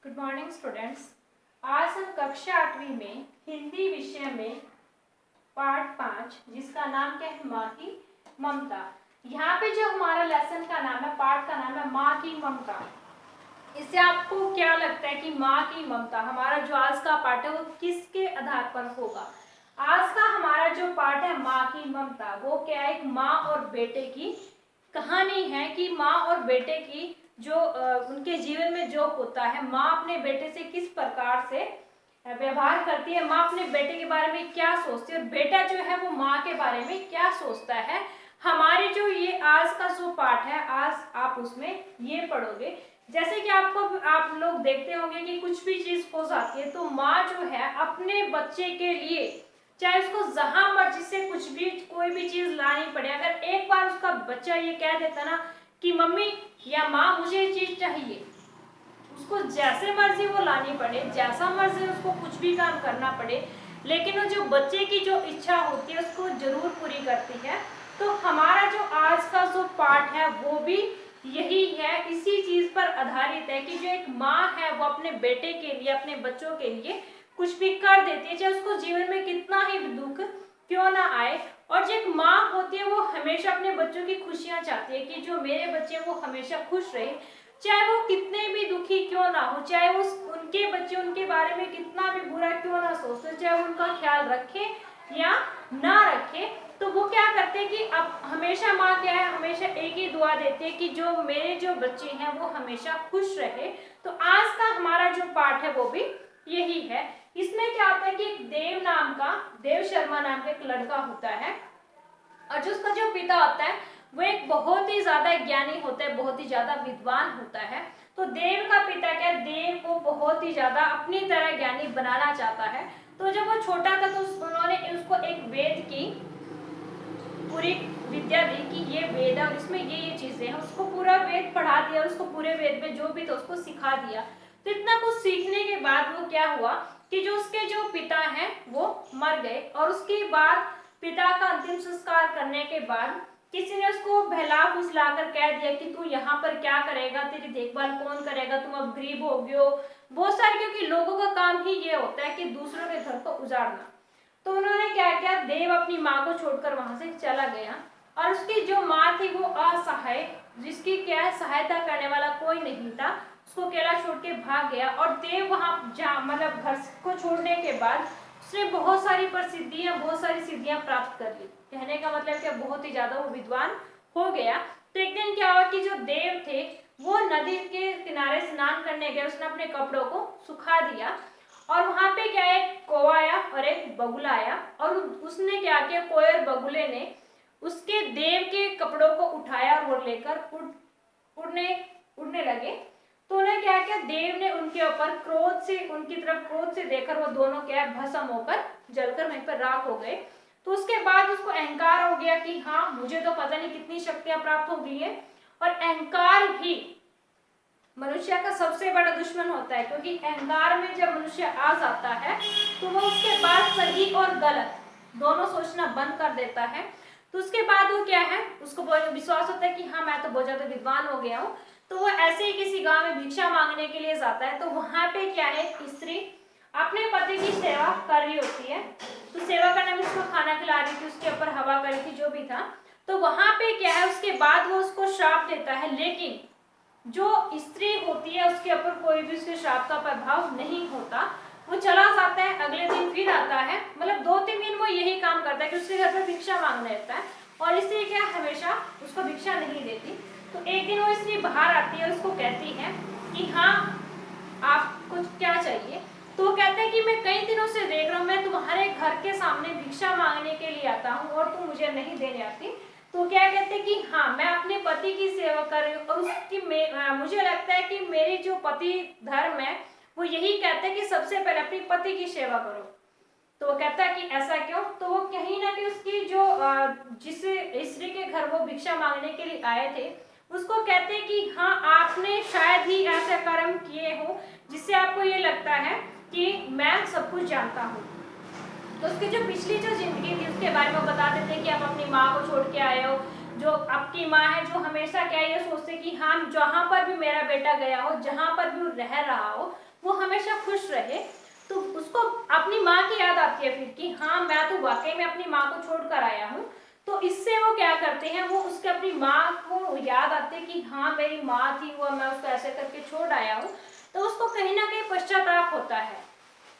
Good morning students. आज हम कक्षा 8वीं में हिंदी विषय में पार्ट 5 जिसका नाम क्या है, माँ की ममता। यहाँ पे जो हमारा लेसन का नाम है, पार्ट का नाम है माँ की ममता। इससे आपको क्या लगता है कि माँ की ममता, हमारा जो आज का पार्ट है वो किसके आधार पर होगा? आज का हमारा जो पार्ट है माँ की ममता, वो क्या है, एक माँ और बेटे की कहानी है कि माँ और बेटे की जो उनके जीवन में जो होता है, माँ अपने बेटे से किस प्रकार से व्यवहार करती है, माँ अपने बेटे के बारे में क्या सोचती है और बेटा जो है वो माँ के बारे में क्या सोचता है। हमारे जो ये आज का जो पाठ है, आज आप उसमें ये पढ़ोगे। जैसे कि आप लोग देखते होंगे कि कुछ भी चीज हो जाती है तो माँ जो है अपने बच्चे के लिए, चाहे उसको जहां मर्जी से कुछ भी कोई भी चीज लानी पड़े, अगर एक बार उसका बच्चा ये कह देता ना कि मम्मी या माँ मुझे ये चीज चाहिए, उसको जैसे मर्जी वो लानी पड़े, जैसा मर्जी उसको कुछ भी काम करना पड़े, लेकिन वो जो बच्चे की जो इच्छा होती है उसको जरूर पूरी करती है। तो हमारा जो आज का जो पाठ है वो भी यही है, इसी चीज पर आधारित है कि जो एक माँ है वो अपने बेटे के लिए, अपने बच्चों के लिए कुछ भी कर देती है, चाहे उसको जीवन में कितना ही दुख क्यों ना आए। और जो एक माँ होती है वो हमेशा अपने बच्चों की खुशियां चाहती है कि जो मेरे बच्चे वो हमेशा खुश रहे, चाहे वो कितने भी दुखी क्यों ना हो, चाहे वो उनके बच्चे उनके बारे में कितना भी बुरा क्यों ना सोचते, चाहे वो उनका ख्याल रखे या ना रखे, तो वो क्या करते हैं कि अब हमेशा माँ क्या है, हमेशा एक ही दुआ देते हैं कि जो मेरे जो बच्चे हैं वो हमेशा खुश रहे। तो आज का हमारा जो पाठ है वो भी यही है। इसमें क्या होता है कि देव शर्मा नाम का एक लड़का होता है और जो उसका जो पिता होता है वो एक बहुत ही ज्यादा ज्ञानी होता है, बहुत ही ज्यादा विद्वान होता है। तो देव का पिता क्या, देव को बहुत ही ज्यादा अपनी तरह ज्ञानी बनाना चाहता है। तो जब वो छोटा था तो उन्होंने उसको एक वेद की पूरी विद्या दी कि ये वेद है और इसमें ये चीजें हैं, उसको पूरा वेद पढ़ा दिया, उसको पूरे वेद में जो भी था उसको सिखा दिया। तो इतना कुछ सीखने के बाद वो क्या हुआ कि जो उसके जो पिता हैं वो मर गए और उसके बाद पिता का अंतिम संस्कार करने के बाद किसी ने उसको बहला फुसला कर कह दिया कि तू यहाँ पर क्या करेगा, तेरी देखभाल कौन करेगा, तुम अब गरीब हो गए हो, बहुत सारे, क्योंकि लोगों का काम ही ये होता है कि दूसरों के घर को उजाड़ना। तो उन्होंने क्या किया, देव अपनी माँ को छोड़कर वहां से चला गया और उसकी जो माँ थी वो असहाय, जिसकी क्या है सहायता करने वाला कोई नहीं था, उसको अकेला छोड़ के भाग गया। और देव वहां मतलब घर को छोड़ने के बाद उसने बहुत सारी प्रसिद्धियां, बहुत सारी सिद्धियां प्राप्त कर ली। कहने का मतलब क्या, बहुत ही ज्यादा वो विद्वान हो गया। तो एक दिन क्या हुआ कि जो देव थे वो नदी के किनारे स्नान करने गए, उसने अपने कपड़ों को सुखा दिया और वहां पे क्या, एक कौवा आया और एक बगुला आया और उसने क्या किया, कोए और बगुले ने उसके देव के कपड़ों को उठाया और वो लेकर उड़ने लगे। तो उन्हें क्या किया, देव ने उनके ऊपर क्रोध से, उनकी तरफ क्रोध से देखकर वो दोनों क्या भस्म होकर जलकर वहीं पर राख हो गए। तो उसके बाद उसको अहंकार हो गया कि हाँ मुझे तो पता नहीं कितनी शक्तियां प्राप्त हो गई है। और अहंकार ही मनुष्य का सबसे बड़ा दुश्मन होता है, क्योंकि अहंकार में जब मनुष्य आ जाता है तो वो उसके बाद सही और गलत दोनों सोचना बंद कर देता है। तो उसके बाद वो क्या है, उसको विश्वास होता है कि हाँ मैं तो बहुत ज्यादा विद्वान हो गया हूँ। तो वो ऐसे ही किसी गांव में भिक्षा मांगने के लिए जाता है। तो वहां पे क्या है, एक स्त्री अपने पति की सेवा कर रही होती है। तो सेवा करने में उसको खाना खिला रही थी, उसके ऊपर हवा कर रही थी, जो भी था। तो वहां पे क्या है, उसके बाद वो उसको श्राप देता है, लेकिन जो स्त्री होती है उसके ऊपर कोई भी उसके श्राप का प्रभाव नहीं होता। वो चला जाता है, अगले दिन फिर आता है, मतलब 2-3 दिन वो यही काम करता है कि उसके घर पर भिक्षा मांगने रहता है और इसलिए क्या हमेशा उसको भिक्षा नहीं देती। तो एक दिन वो स्त्री बाहर आती है, उसको कहती है कि हाँ आपको क्या चाहिए। तो वो कहते हैं कि मैं कई दिनों से देख रहा हूँ, मैं तुम्हारे घर के सामने भिक्षा मांगने के लिए आता हूँ और तुम मुझे नहीं देने आती। तो क्या कहते हैं कि हाँ मैं अपने पति की सेवा कर रही हूँ और उसकी मुझे लगता है कि मेरी जो पति धर्म है वो यही कहते हैं कि सबसे पहले अपने पति की सेवा करो। तो वो कहता है कि ऐसा क्यों, तो वो कहीं ना कहीं उसकी जो जिस स्त्री के घर वो भिक्षा मांगने के लिए आए थे उसको कहते हैं कि हाँ आपने शायद ही ऐसे कर्म किए हो जिससे आपको ये लगता है कि मैं सब कुछ जानता हूँ। तो उसकी जो पिछली जो जिंदगी थी उसके बारे में बता देते हैं कि आप अपनी माँ को छोड़ के आए हो, जो आपकी माँ है जो हमेशा क्या ये सोचते कि हाँ जहाँ पर भी मेरा बेटा गया हो, जहाँ पर भी रह रहा हो, वो हमेशा खुश रहे, तो उसको अपनी माँ की याद आती है फिर कि हाँ मैं तो वाकई में अपनी माँ को छोड़ कर आया हूँ। तो इससे वो क्या करते हैं, वो उसके अपनी माँ को याद आते हैं कि हाँ मेरी माँ थी, वो मैं उसको ऐसे करके छोड़ आया हूँ। तो उसको कहीं ना कहीं पश्चाताप होता है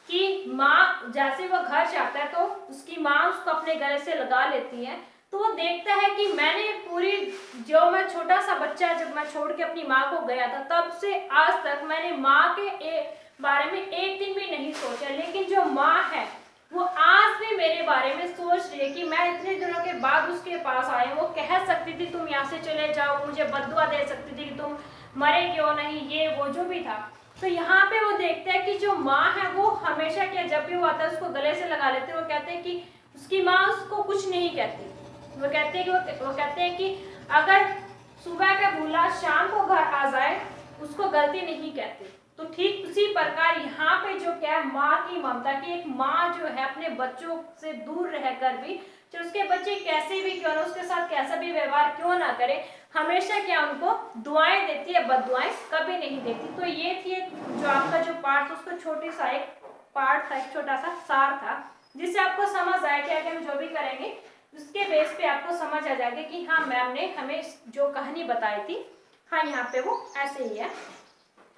कि माँ, जैसे वो घर जाता है तो उसकी माँ उसको अपने गले से लगा लेती है। तो वो देखता है कि मैंने पूरी, जो मैं छोटा सा बच्चा जब मैं छोड़ के अपनी माँ को गया था, तब से आज तक मैंने माँ के बारे में एक दिन भी नहीं सोचा, लेकिन जो माँ है वो आज भी मेरे बारे में सोच रही है कि मैं इतने दिनों के बाद उसके पास आई। वो कह सकती थी तुम यहाँ से चले जाओ, मुझे बद्दुआ दे सकती थी कि तुम मरे क्यों नहीं, ये वो जो भी था। तो यहाँ पे वो देखते हैं कि जो माँ है वो हमेशा क्या, जब भी वो आता है उसको गले से लगा लेते हैं। वो कहते हैं कि उसकी माँ उसको कुछ नहीं कहती। वो कहते हैं कि वो कहते हैं कि अगर सुबह का भूला शाम को घर आ जाए उसको गलती नहीं कहती। तो ठीक उसी प्रकार यहाँ पे जो क्या है, माँ की ममता की, एक माँ जो है अपने बच्चों से दूर रहकर भी, जो उसके बच्चे कैसे भी क्यों ना, उसके साथ कैसा भी व्यवहार क्यों ना करे, हमेशा क्या उनको दुआएं देती है, बद्दुआएं कभी नहीं देती। तो ये थी जो आपका जो पार्ट, उसको छोटी सा एक पार्ट था, एक छोटा सा सार था, जिससे आपको समझ आया कि आगे हम जो भी करेंगे उसके बेस पे आपको समझ आ जाएगा कि हाँ मैम ने हमें जो कहानी बताई थी, हाँ यहाँ पे वो ऐसे ही है।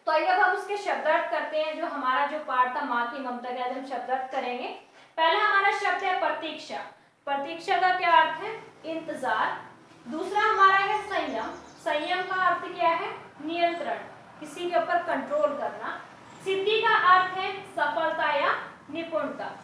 तो आइए अब हम उसके शब्दार्थ करते हैं। जो हमारा जो पार्ट था माँ की ममता का, हम शब्दार्थ करेंगे। पहला हमारा शब्द है प्रतीक्षा। प्रतीक्षा का क्या अर्थ है, इंतजार। दूसरा हमारा है संयम। संयम का अर्थ क्या है, नियंत्रण, किसी के ऊपर कंट्रोल करना। सिद्धि का अर्थ है सफलता या निपुणता।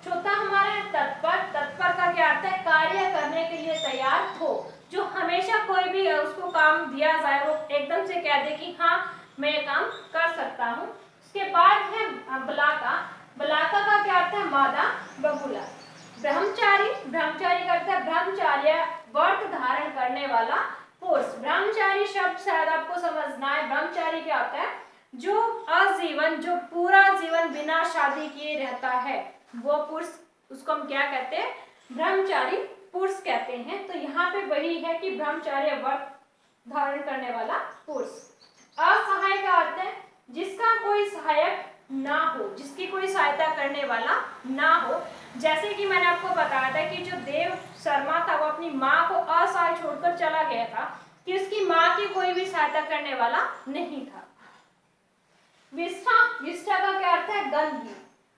चौथा हमारा है तत्पर। तत्पर का क्या अर्थ है, कार्य करने के लिए तैयार हो, जो हमेशा कोई भी उसको काम दिया जाए वो एकदम से कह दे कि हाँ मैं ये काम कर सकता हूँ। उसके बाद है बलाका। बलाका का क्या अर्थ है, मादा बबूला। ब्रह्मचारी। ब्रह्मचारी का अर्थ है ब्रह्मचार्य, व्रत धारण करने वाला पुरुष। ब्रह्मचारी शब्द शायद आपको समझना है। ब्रह्मचारी क्या होता है, जो आजीवन, जो पूरा जीवन बिना शादी किए रहता है, वो पुरुष, उसको हम क्या कहते हैं, ब्रह्मचारी पुरुष कहते हैं। तो यहाँ पे वही है कि ब्रह्मचार्य, व्रत धारण करने वाला पुरुष। असहाय का अर्थ है जिसका कोई सहायक ना हो, जिसकी कोई सहायता करने वाला ना हो। जैसे कि मैंने आपको बताया था कि जो देव शर्मा था वो अपनी माँ को असहाय छोड़कर चला गया था, कि उसकी माँ की कोई भी सहायता करने वाला नहीं था। विष्ठा। विष्ठा का क्या अर्थ है, गंदगी।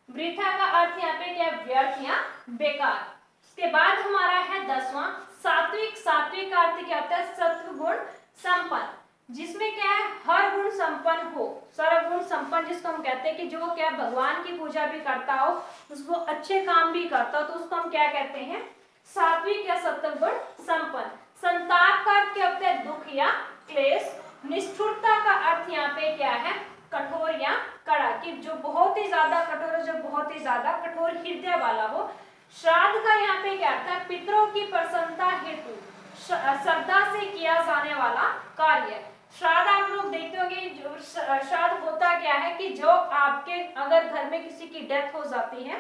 वृथा का अर्थ यहाँ पे क्या, व्यर्थ या बेकार। उसके बाद हमारा है 10वां सात्विक। सात्विक का अर्थ क्या होता है, सत्व गुण संपन्न, जिसमें क्या है, हर गुण संपन्न हो, सर्वगुण संपन्न, जिसको हम कहते हैं कि जो क्या भगवान की पूजा भी करता हो, उसको अच्छे काम भी करता हो, तो उसको हम क्या कहते हैं, सात्विक या सत्वगुण संपन्न। संताप का अर्थ क्या होता है, दुख या क्लेश। निष्ठुरता का अर्थ यहाँ पे क्या है, कठोर या कड़ा, कि जो बहुत ही ज्यादा कठोर है, जो बहुत ही ज्यादा कठोर हृदय वाला हो। श्राद्ध का यहाँ पे क्या अर्थ है, पितरों की प्रसन्नता हेतु श्रद्धा से किया जाने वाला कार्य। श्राद्ध आप लोग देखते होंगे, जो श्राद्ध होता क्या है कि जो आपके अगर घर में किसी की डेथ हो जाती है,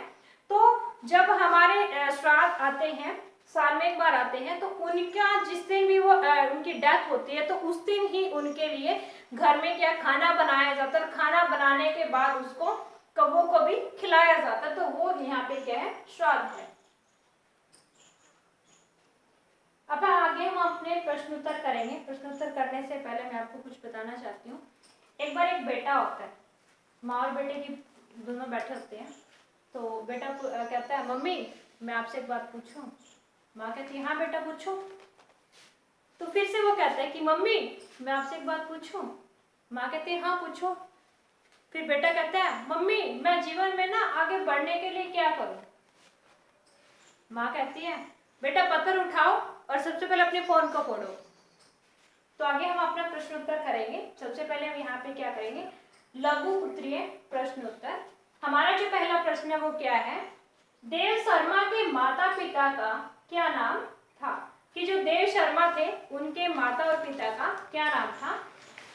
तो जब हमारे श्राद्ध आते हैं, साल में एक बार आते हैं, तो उनका जिस दिन भी वो उनकी डेथ होती है, तो उस दिन ही उनके लिए घर में क्या खाना बनाया जाता है, और खाना बनाने के बाद उसको कौवों को भी खिलाया जाता है। तो वो यहाँ पे क्या है, श्राद्ध है। अब आगे हम अपने प्रश्नोत्तर करेंगे। प्रश्नोत्तर करने से पहले मैं आपको कुछ बताना चाहती हूँ। एक बार एक बेटा होता है, माँ और बेटे की दोनों बैठे होते हैं। तो बेटा कहता है, मम्मी मैं आपसे एक बात पूछूं। माँ कहती है, हाँ बेटा पूछो। तो फिर से वो कहता है कि मम्मी मैं आपसे एक बात पूछूं। माँ कहती है, हाँ पूछो। फिर बेटा कहता है, मम्मी मैं जीवन में ना आगे बढ़ने के लिए क्या करूं। माँ कहती है, बेटा पत्थर उठाओ और सबसे पहले अपने फोन को फोड़ो। तो आगे हम अपना प्रश्नोत्तर करेंगे। सबसे पहले हम यहाँ पे क्या करेंगे, लघु उत्तरीय प्रश्नोत्तर। हमारा जो पहला प्रश्न है वो क्या है, देव शर्मा के माता पिता का क्या नाम था। कि जो देव शर्मा थे उनके माता और पिता का क्या नाम था।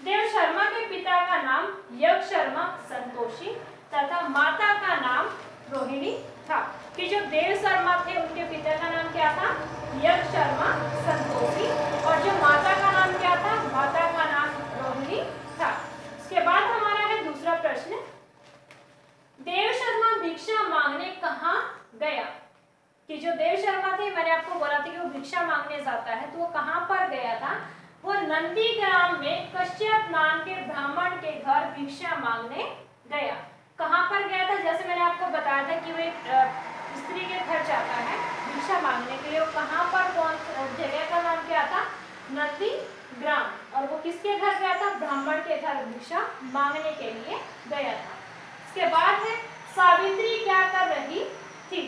देव शर्मा के पिता का नाम यज्ञ शर्मा संतोषी तथा माता का नाम रोहिणी था। कि जो देव शर्मा थे उनके पिता का नाम क्या था, यज्ञ शर्मा संतोषी, और जो माता का नाम क्या था, माता का नाम रोहिणी था। इसके बाद हमारा है दूसरा प्रश्न, नंदीग्राम में कश्यप नाम के ब्राह्मण के घर भिक्षा मांगने गया। कहाँ पर गया था? जैसे मैंने आपको बताया था कि वो एक स्त्री के घर जाता है भिक्षा मांगने के लिए। वो कहाँ पर, कौन जगह का नाम क्या था? नंदीग्राम। और वो किसके घर गया था? ब्राह्मण के घर भिक्षा मांगने के लिए गया था। इसके बाद है सावित्री क्या कर रही थी?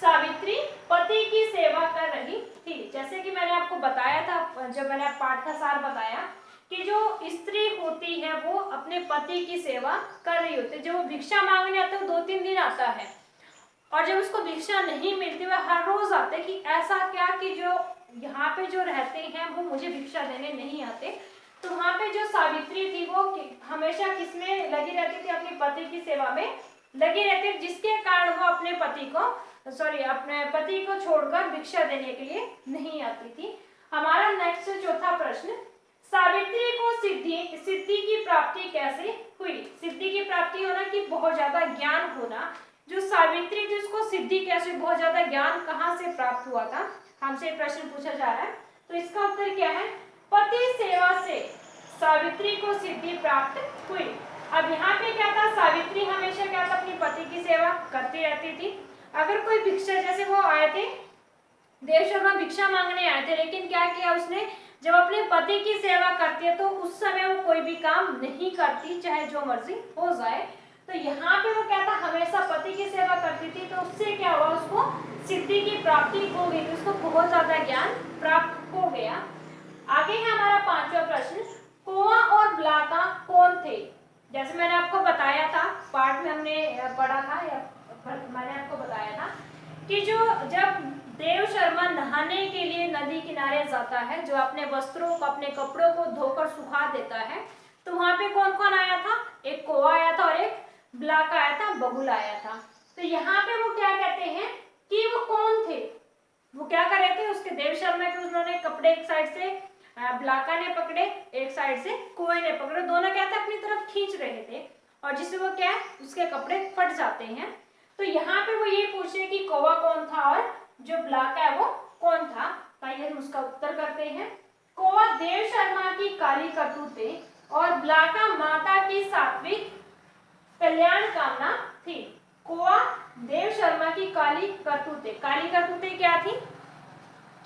सावित्री पति की सेवा कर रही थी। जैसे कि मैंने आपको बताया था, जब मैंने पाठ का सार बताया कि जो स्त्री होती है वो अपने पति की सेवा कर रही होती है। जब वो भिक्षा मांगने आता है वो 2-3 दिन आता है, और जब उसको भिक्षा नहीं मिलती वह हर रोज आते कि ऐसा क्या कि जो यहाँ पे जो रहते हैं वो मुझे भिक्षा देने नहीं आते। तो वहाँ पे जो सावित्री थी वो हमेशा किसमें लगी रहती थी? अपने पति की सेवा में लगी रहती थी, जिसके कारण वो अपने पति को छोड़कर भिक्षा देने के लिए नहीं आती थी। हमारा नेक्स्ट चौथा प्रश्न, सावित्री को सिद्धि की प्राप्ति कैसे हुई? सिद्धि की प्राप्ति होना कि बहुत ज्यादा ज्ञान होना। जो सावित्री थी उसको सिद्धि कैसे, बहुत ज्यादा ज्ञान कहाँ से प्राप्त हुआ था? हमसे प्रश्न पूछा जा रहा है। तो इसका उत्तर क्या है? पति सेवा से सावित्री को सिद्धि प्राप्त हुई। अब यहाँ पे क्या था? सावित्री हमेशा क्या था? अपनी पति की सेवा करती रहती थी। अगर कोई भिक्षा, जैसे वो आए थे देव शर्मा भिक्षा मांगने आए थे, लेकिन क्या किया उसने? जब अपने पति की सेवा करती है तो उस समय वो कोई भी काम नहीं करती, चाहे जो मर्जी हो जाए। तो यहाँ पे वो क्या था? हमेशा पति की सेवा करती थी। तो उससे क्या हुआ? उसको सिद्धि की प्राप्ति हो गई, उसको बहुत ज्यादा ज्ञान प्राप्त हो गया। आगे है हमारा 5वां प्रश्न, कोआ और ब्लाका कौन थे? जैसे मैंने आपको बताया था, पाठ में हमने पढ़ा था या मैंने आपको बताया था कि जब देव शर्मा नहाने के लिए नदी किनारे जाता है, जो अपने वस्त्रों को, अपने कपड़ों को धोकर सुखा देता है, तो वहां पे कौन कौन आया था? एक कोआ आया था और एक ब्लाका आया था, बगुल आया था। तो यहाँ पे वो क्या कहते हैं कि वो कौन थे? वो क्या कर रहे थे? उसके देव शर्मा के उन्होंने कपड़े एक साइड से ब्लाका ने पकड़े, एक साइड से कोए ने पकड़े, दोनों क्या थे? अपनी तरफ खींच रहे थे, और जिससे वो क्या है? उसके कपड़े फट जाते हैं। तो यहाँ पे वो ये पूछे कि कौवा कौन था और जो ब्लाका है वो कौन था? आइए हम उसका उत्तर करते हैं। कौवा देव शर्मा की काली करतूतें और ब्लाका माता की सात्विक कल्याण कामना थी। कौवा देव शर्मा की काली करतूतें क्या थी?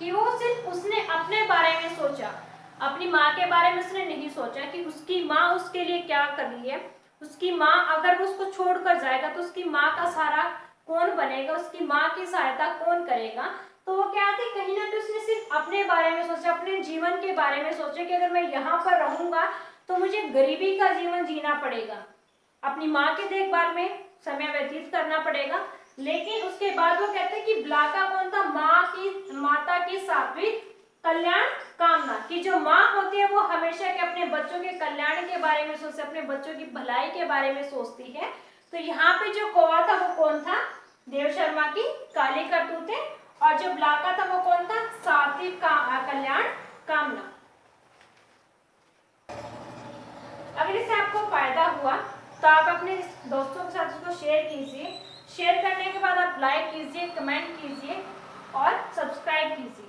कि वो सिर्फ उसने अपने बारे में सोचा, अपनी माँ के बारे में उसने नहीं सोचा कि उसकी माँ उसके लिए क्या कर रही है। उसकी माँ अगर वो उसको छोड़कर जाएगा तो उसकी माँ का सहारा कौन बनेगा, उसकी माँ की सहायता कौन करेगा। तो वो क्या थी? कहीं ना कहीं उसने सिर्फ अपने बारे में सोचा, अपने जीवन के बारे में सोचा कि अगर मैं यहाँ पर रहूंगा तो मुझे गरीबी का जीवन जीना पड़ेगा, अपनी माँ की देखभाल में समय व्यतीत करना पड़ेगा। लेकिन उसके बाद वो कहते हैं कि ब्लाका कौन था? माता की सात्विक कल्याण कामना, की जो माँ होती है वो हमेशा के अपने बच्चों के कल्याण के बारे में सोचती, अपने बच्चों की भलाई के बारे में सोचती है। तो यहाँ पे जो कौवा था वो कौन था? देव शर्मा की काली करतूतें, और जो ब्लाका था वो कौन था? सात्विक कल्याण कामना। अगर इससे आपको फायदा हुआ तो आप अपने दोस्तों के साथ इसको शेयर कीजिए। शेयर करने के बाद आप लाइक कीजिए, कमेंट कीजिए और सब्सक्राइब कीजिए।